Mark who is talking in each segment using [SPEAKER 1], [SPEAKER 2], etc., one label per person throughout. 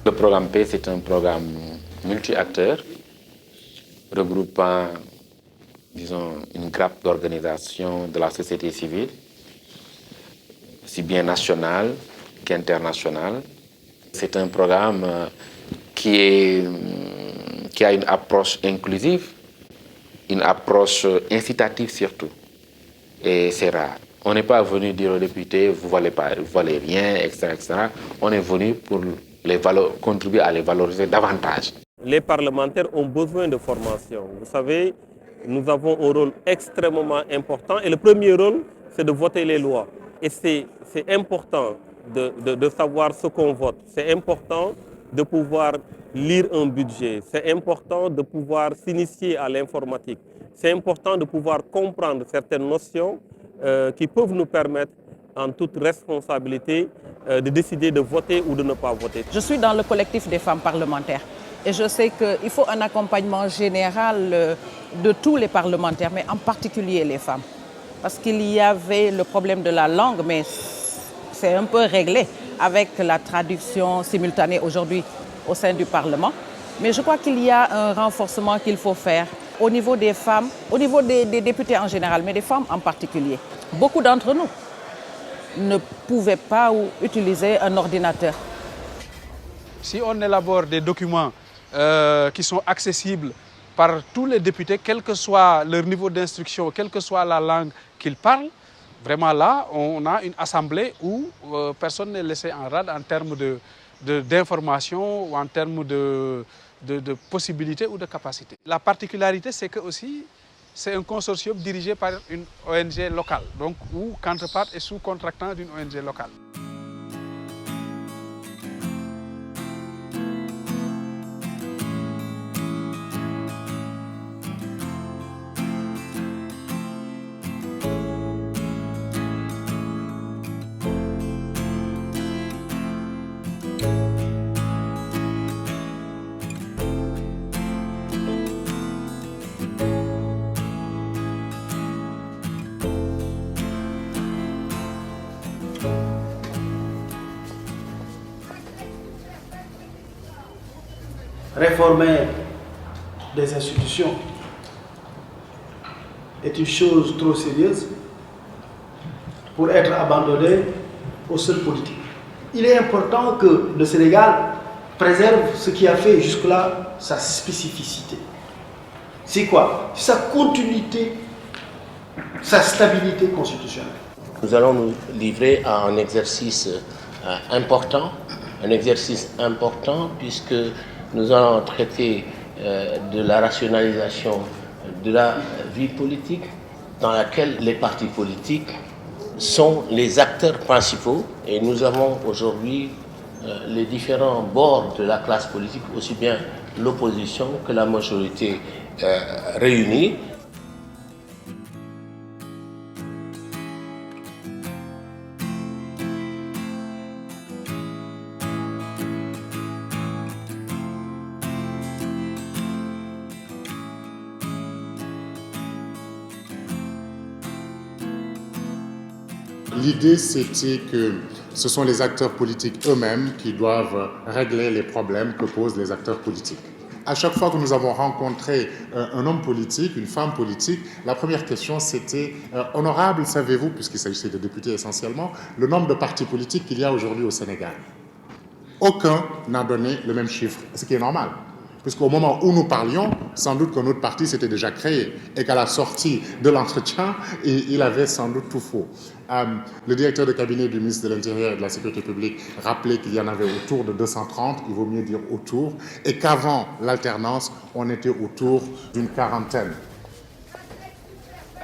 [SPEAKER 1] Le programme P, c'est un programme multi-acteurs regroupant, disons, une grappe d'organisations de la société civile, aussi bien nationale qu'internationale. C'est un programme qui a une approche inclusive, une approche incitative surtout. Et c'est rare. On n'est pas venu dire aux députés, vous ne valez rien, etc., etc. On est venu pour contribuer à les valoriser davantage.
[SPEAKER 2] Les parlementaires ont besoin de formation. Vous savez, nous avons un rôle extrêmement important et le premier rôle, c'est de voter les lois. Et c'est important de savoir ce qu'on vote. C'est important de pouvoir lire un budget. C'est important de pouvoir s'initier à l'informatique. C'est important de pouvoir comprendre certaines notions qui peuvent nous permettre, en toute responsabilité, de décider de voter ou de ne pas voter.
[SPEAKER 3] Je suis dans le collectif des femmes parlementaires et je sais qu'il faut un accompagnement général de tous les parlementaires, mais en particulier les femmes. Parce qu'il y avait le problème de la langue, mais c'est un peu réglé avec la traduction simultanée aujourd'hui au sein du Parlement. Mais je crois qu'il y a un renforcement qu'il faut faire au niveau des femmes, au niveau des députés en général, mais des femmes en particulier. Beaucoup d'entre nous ne pouvaient pas utiliser un ordinateur.
[SPEAKER 4] Si on élabore des documents qui sont accessibles par tous les députés, quel que soit leur niveau d'instruction, quelle que soit la langue qu'ils parlent, vraiment là, on a une assemblée où personne n'est laissé en rade en termes d'information ou en termes de possibilités ou de capacités. La particularité, c'est que aussi, c'est un consortium dirigé par une ONG locale, donc où Counterpart est sous-contractant d'une ONG locale.
[SPEAKER 5] Réformer des institutions est une chose trop sérieuse pour être abandonnée aux seuls politiques. Il est important que le Sénégal préserve ce qui a fait jusque-là sa spécificité. C'est quoi? Sa continuité, sa stabilité constitutionnelle.
[SPEAKER 6] Nous allons nous livrer à un exercice important puisque nous allons traiter de la rationalisation de la vie politique dans laquelle les partis politiques sont les acteurs principaux et nous avons aujourd'hui les différents bords de la classe politique, aussi bien l'opposition que la majorité réunie.
[SPEAKER 7] L'idée, c'était que ce sont les acteurs politiques eux-mêmes qui doivent régler les problèmes que posent les acteurs politiques. À chaque fois que nous avons rencontré un homme politique, une femme politique, la première question c'était « Honorable, savez-vous, puisqu'il s'agissait de députés essentiellement, le nombre de partis politiques qu'il y a aujourd'hui au Sénégal ?» Aucun n'a donné le même chiffre, ce qui est normal. Puisqu'au moment où nous parlions, sans doute que notre parti s'était déjà créé et qu'à la sortie de l'entretien, il avait sans doute tout faux. Le directeur de cabinet du ministre de l'Intérieur et de la Sécurité publique rappelait qu'il y en avait autour de 230, il vaut mieux dire autour, et qu'avant l'alternance, on était autour d'une quarantaine.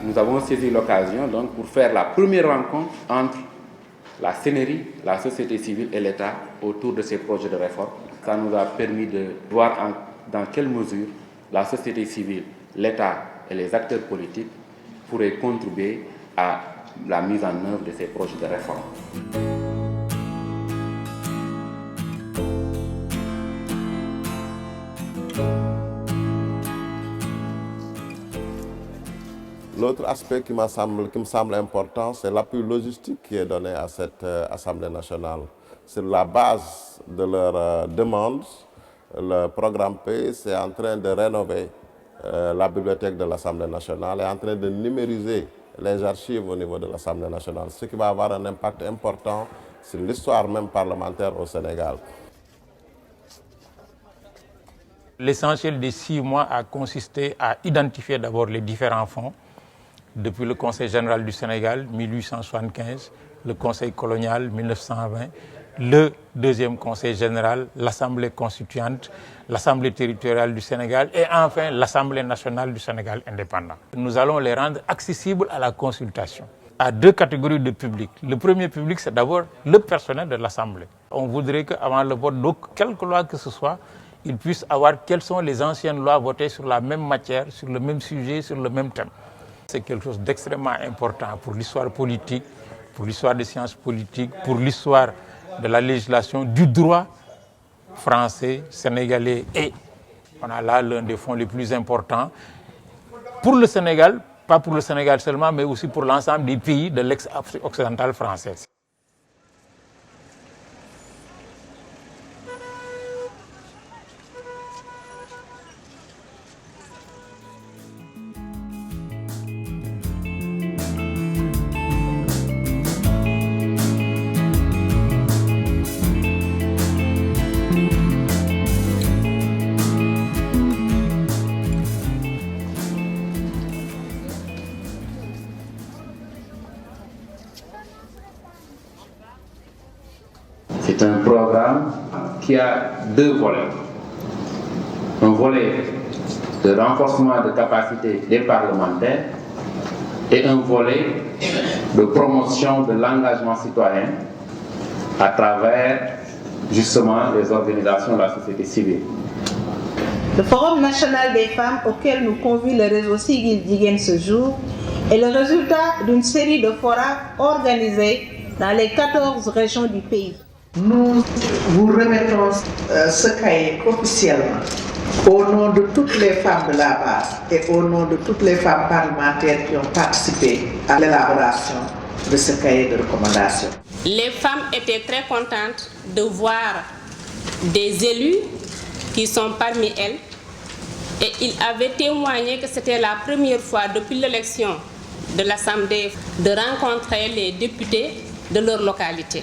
[SPEAKER 1] Nous avons saisi l'occasion donc pour faire la première rencontre entre la CNRI, la société civile et l'État autour de ces projets de réforme. Ça nous a permis de voir dans quelle mesure la société civile, l'État et les acteurs politiques pourraient contribuer à la mise en œuvre de ces projets de réforme.
[SPEAKER 8] L'autre aspect qui me semble important, c'est l'appui logistique qui est donné à cette Assemblée nationale. Sur la base de leurs demandes, le programme PACE est en train de rénover la bibliothèque de l'Assemblée nationale, est en train de numériser les archives au niveau de l'Assemblée nationale, ce qui va avoir un impact important sur l'histoire même parlementaire au Sénégal.
[SPEAKER 9] L'essentiel des 6 mois a consisté à identifier d'abord les différents fonds, depuis le Conseil général du Sénégal, 1875, le Conseil colonial, 1920, le deuxième Conseil général, l'Assemblée constituante, l'Assemblée territoriale du Sénégal et enfin l'Assemblée nationale du Sénégal indépendant. Nous allons les rendre accessibles à la consultation, à 2 catégories de public. Le premier public, c'est d'abord le personnel de l'Assemblée. On voudrait qu'avant le vote de quelque loi que ce soit, ils puissent avoir quelles sont les anciennes lois votées sur la même matière, sur le même sujet, sur le même thème. C'est quelque chose d'extrêmement important pour l'histoire politique, pour l'histoire des sciences politiques, pour l'histoire de la législation, du droit français, sénégalais et on a là l'un des fonds les plus importants pour le Sénégal, pas pour le Sénégal seulement, mais aussi pour l'ensemble des pays de l'ex-Afrique occidentale française.
[SPEAKER 10] C'est un programme qui a 2 volets. Un volet de renforcement de capacité des parlementaires et un volet de promotion de l'engagement citoyen à travers justement les organisations de la société civile.
[SPEAKER 11] Le Forum national des femmes auquel nous convie le réseau Siggil Jigéen ce jour est le résultat d'une série de forats organisés dans les 14 régions du pays.
[SPEAKER 12] Nous vous remettons ce cahier officiellement au nom de toutes les femmes de la base et au nom de toutes les femmes parlementaires qui ont participé à l'élaboration de ce cahier de recommandations.
[SPEAKER 13] Les femmes étaient très contentes de voir des élus qui sont parmi elles et ils avaient témoigné que c'était la première fois depuis l'élection de l'Assemblée de rencontrer les députés de leur localité.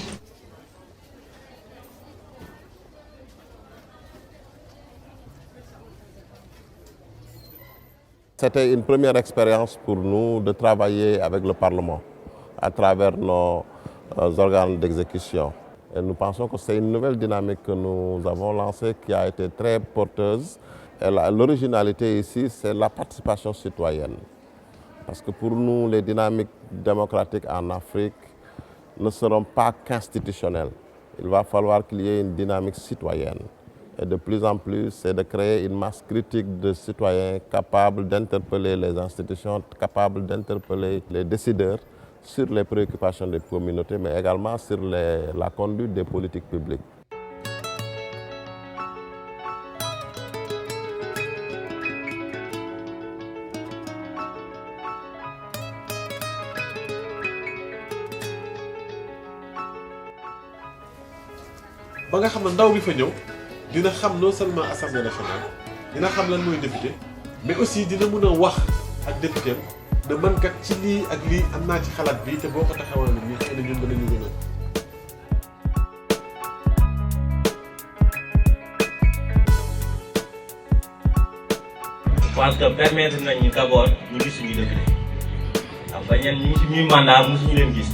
[SPEAKER 8] C'était une première expérience pour nous de travailler avec le Parlement à travers nos organes d'exécution. Et nous pensons que c'est une nouvelle dynamique que nous avons lancée qui a été très porteuse. Et l'originalité ici, c'est la participation citoyenne. Parce que pour nous, les dynamiques démocratiques en Afrique ne seront pas qu'institutionnelles. Il va falloir qu'il y ait une dynamique citoyenne. Et de plus en plus, c'est de créer une masse critique de citoyens capables d'interpeller les institutions, capables d'interpeller les décideurs sur les préoccupations des communautés, mais également sur la conduite des politiques publiques.
[SPEAKER 14] ba nga xam ne ndaw bi fa ñëw dina xam non seulement assemblée nationale dina xam lan mooy député mais aussi dina mën a wax ak député de man kat ci lii ak lii am naa ci xalaat bi te boo ko taxawal ni xëy na ñun danañu gën a.
[SPEAKER 15] Je pense que permettre nañu d'abord ñu gis suñu député am ba ñen ñi suñuy mandat musuñu leen gis.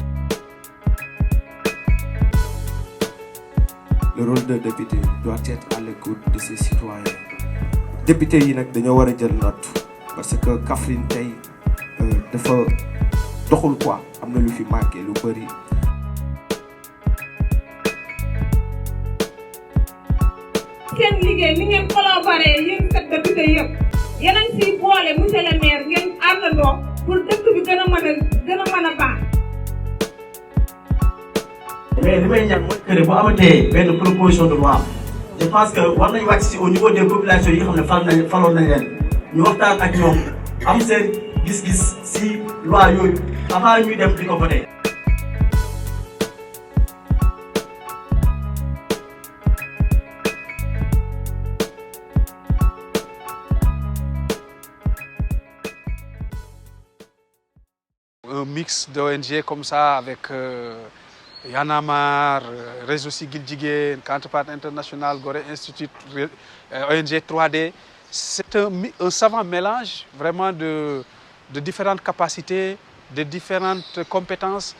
[SPEAKER 16] Le rôle de député doit être à l'écoute de ses citoyens. Député yi nag dañoo war a jël note parce que Kaffrine tey dafa doxul quoi am na lu fi manqué lu bëri.
[SPEAKER 17] seen liggéey ni ngeen collaboré yéen kat député yëpp yéen a ngi siy boole monsieur le maire ngeen àndandoo pour dëkk bi gën a mën a baax.
[SPEAKER 15] mais li may ñaan mooy que ne bu amatee benn proposition de loi je pense que war nañu wàcc si au niveau des populations yi nga xam ne faloon nañ leen ñu waxtaan ak ñoom am seen gis-gis si si loi yooyu avant ñuy dem di ko voter.
[SPEAKER 4] Un mix d'ONG comme ça avec Y'en a marre, Réseau Siggil Jigéen, Counterpart International, Gorée Institute, ONG 3D. C'est un savant mélange vraiment de différentes capacités, de différentes compétences.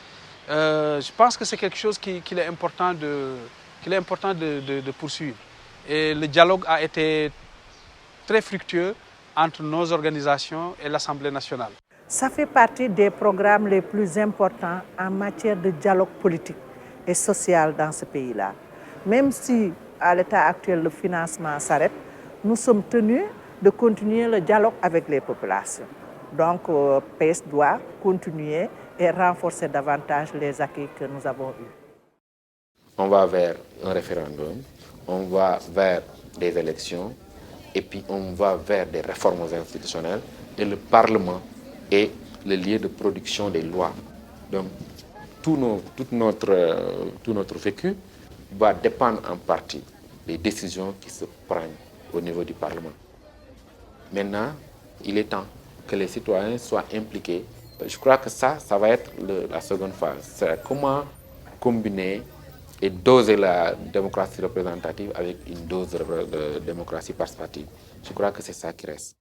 [SPEAKER 4] Je pense que c'est quelque chose qu'il est important de poursuivre. Et le dialogue a été très fructueux entre nos organisations et l'Assemblée nationale.
[SPEAKER 12] Ça fait partie des programmes les plus importants en matière de dialogue politique et social dans ce pays-là. Même si à l'état actuel le financement s'arrête, nous sommes tenus de continuer le dialogue avec les populations. Donc PES doit continuer et renforcer davantage les acquis que nous avons eus.
[SPEAKER 1] On va vers un référendum, on va vers des élections et puis on va vers des réformes institutionnelles et le Parlement est le lieu de production des lois. Donc, tout notre vécu va dépendre en partie des décisions qui se prennent au niveau du Parlement. Maintenant, il est temps que les citoyens soient impliqués. Je crois que ça va être la seconde phase. C'est comment combiner et doser la démocratie représentative avec une dose de démocratie participative. Je crois que c'est ça qui reste.